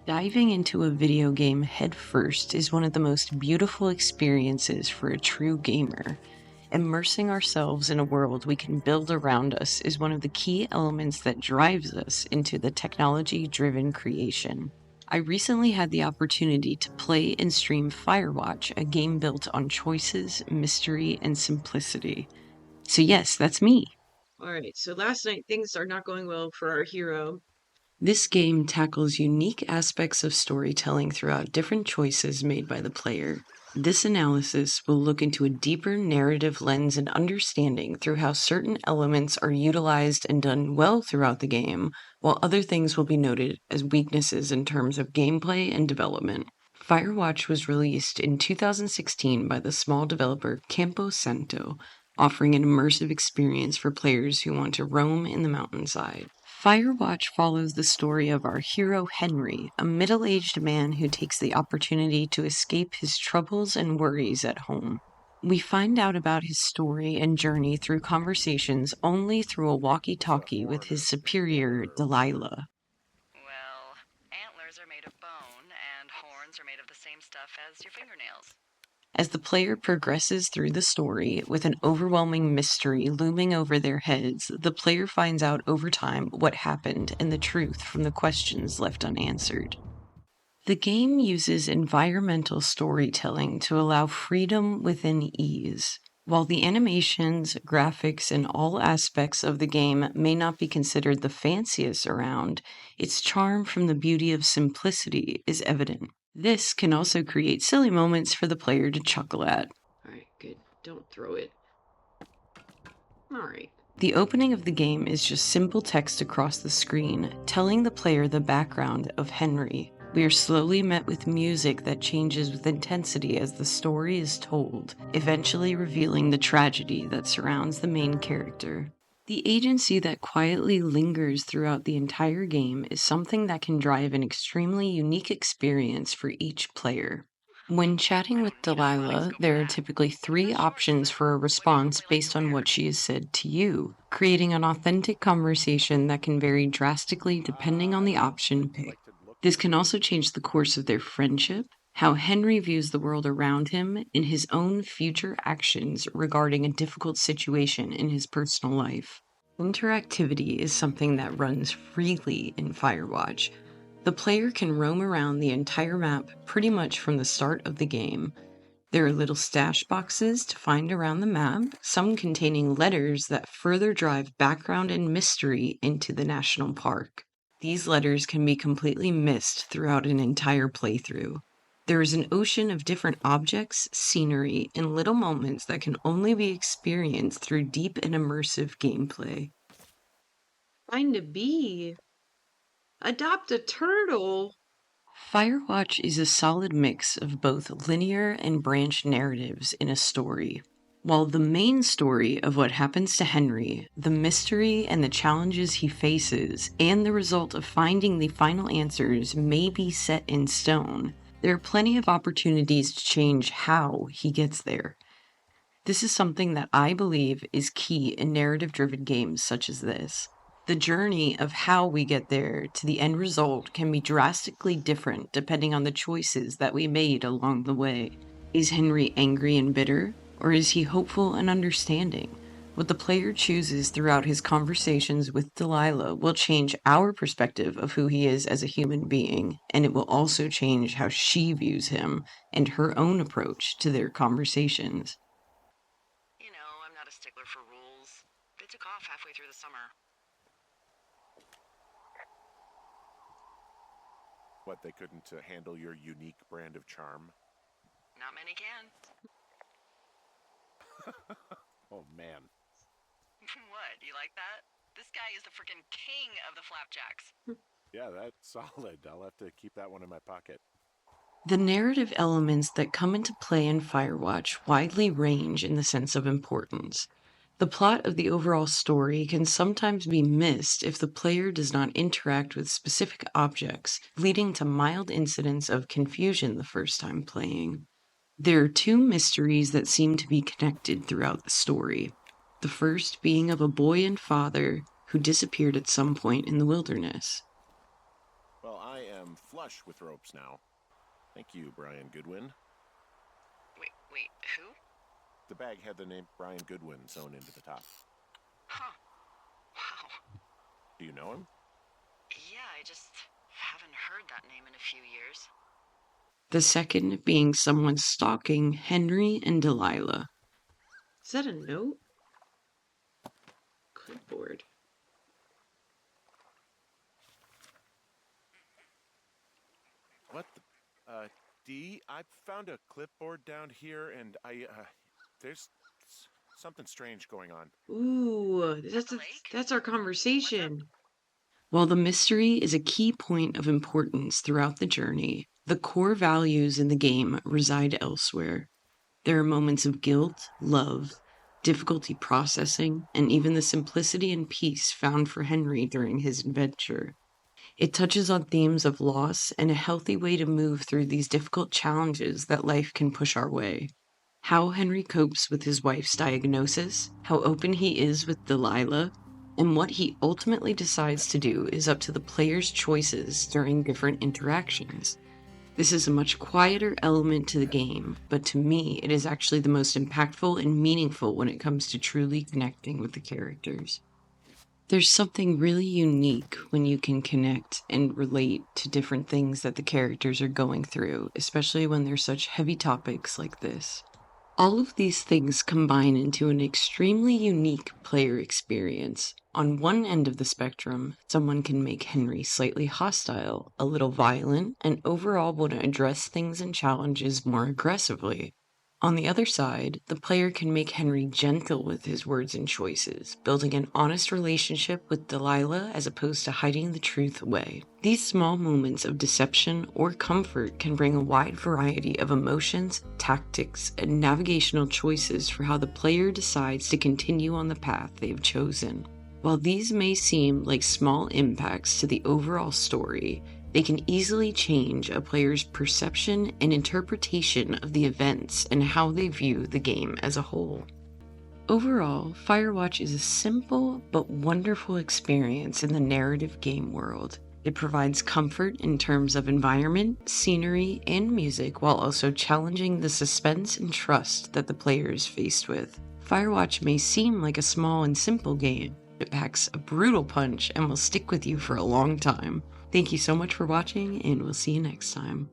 Diving into a video game headfirst is one of the most beautiful experiences for a true gamer. Immersing ourselves in a world we can build around us is one of the key elements that drives us into the technology-driven creation. I recently had the opportunity to play and stream Firewatch, a game built on choices, mystery, and simplicity. So yes, that's me. Alright, so last night things are not going well for our hero. This game tackles unique aspects of storytelling throughout different choices made by the player. This analysis will look into a deeper narrative lens and understanding through how certain elements are utilized and done well throughout the game, while other things will be noted as weaknesses in terms of gameplay and development. Firewatch was released in 2016 by the small developer Campo Santo, offering an immersive experience for players who want to roam in the mountainside. Firewatch follows the story of our hero Henry, a middle-aged man who takes the opportunity to escape his troubles and worries at home. We find out about his story and journey through conversations only through a walkie-talkie with his superior, Delilah. Well, antlers are made of bone, and horns are made of the same stuff as your fingernails. As the player progresses through the story, with an overwhelming mystery looming over their heads, the player finds out over time what happened and the truth from the questions left unanswered. The game uses environmental storytelling to allow freedom within ease. While the animations, graphics, and all aspects of the game may not be considered the fanciest around, its charm from the beauty of simplicity is evident. This can also create silly moments for the player to chuckle at. Alright, good. Don't throw it. Alright. The opening of the game is just simple text across the screen, telling the player the background of Henry. We are slowly met with music that changes with intensity as the story is told, eventually revealing the tragedy that surrounds the main character. The agency that quietly lingers throughout the entire game is something that can drive an extremely unique experience for each player. When chatting with Delilah, there are typically 3 options for a response based on what she has said to you, creating an authentic conversation that can vary drastically depending on the option picked. This can also change the course of their friendship, how Henry views the world around him, and his own future actions regarding a difficult situation in his personal life. Interactivity is something that runs freely in Firewatch. The player can roam around the entire map pretty much from the start of the game. There are little stash boxes to find around the map, some containing letters that further drive background and mystery into the national park. These letters can be completely missed throughout an entire playthrough. There is an ocean of different objects, scenery, and little moments that can only be experienced through deep and immersive gameplay. Find a bee. Adopt a turtle. Firewatch is a solid mix of both linear and branched narratives in a story. While the main story of what happens to Henry, the mystery and the challenges he faces, and the result of finding the final answers may be set in stone, there are plenty of opportunities to change how he gets there. This is something that I believe is key in narrative-driven games such as this. The journey of how we get there to the end result can be drastically different depending on the choices that we made along the way. Is Henry angry and bitter, or is he hopeful and understanding? What the player chooses throughout his conversations with Delilah will change our perspective of who he is as a human being, and it will also change how she views him and her own approach to their conversations. You know, I'm not a stickler for rules. They took off halfway through the summer. What, they couldn't handle your unique brand of charm? Not many can. Oh, man. What, you like that? This guy is the freaking king of the flapjacks. Yeah, that's solid. I'll have to keep that one in my pocket. The narrative elements that come into play in Firewatch widely range in the sense of importance. The plot of the overall story can sometimes be missed if the player does not interact with specific objects, leading to mild incidents of confusion the first time playing. There are 2 mysteries that seem to be connected throughout the story. The first being of a boy and father who disappeared at some point in the wilderness. Well, I am am flush with ropes now. Thank you, Brian Goodwin. Wait, who? The bag had the name Brian Goodwin sewn into the top. Huh. Wow. Do you know him? Yeah, I just haven't heard that name in a few years. The second being someone stalking Henry and Delilah. Is that a note? Clipboard. What the? Dee, I found a clipboard down here, and there's something strange going on. Ooh, Blake? that's our conversation. While the mystery is a key point of importance throughout the journey, the core values in the game reside elsewhere. There are moments of guilt, love, difficulty processing, and even the simplicity and peace found for Henry during his adventure. It touches on themes of loss and a healthy way to move through these difficult challenges that life can push our way. How Henry copes with his wife's diagnosis, how open he is with Delilah, and what he ultimately decides to do is up to the player's choices during different interactions. This is a much quieter element to the game, but to me, it is actually the most impactful and meaningful when it comes to truly connecting with the characters. There's something really unique when you can connect and relate to different things that the characters are going through, especially when there's such heavy topics like this. All of these things combine into an extremely unique player experience. On one end of the spectrum, someone can make Henry slightly hostile, a little violent, and overall want to address things and challenges more aggressively. On the other side, the player can make Henry gentle with his words and choices, building an honest relationship with Delilah as opposed to hiding the truth away. These small moments of deception or comfort can bring a wide variety of emotions, tactics, and navigational choices for how the player decides to continue on the path they've chosen. While these may seem like small impacts to the overall story, they can easily change a player's perception and interpretation of the events and how they view the game as a whole. Overall, Firewatch is a simple but wonderful experience in the narrative game world. It provides comfort in terms of environment, scenery, and music while also challenging the suspense and trust that the player is faced with. Firewatch may seem like a small and simple game, but it packs a brutal punch and will stick with you for a long time. Thank you so much for watching, and we'll see you next time.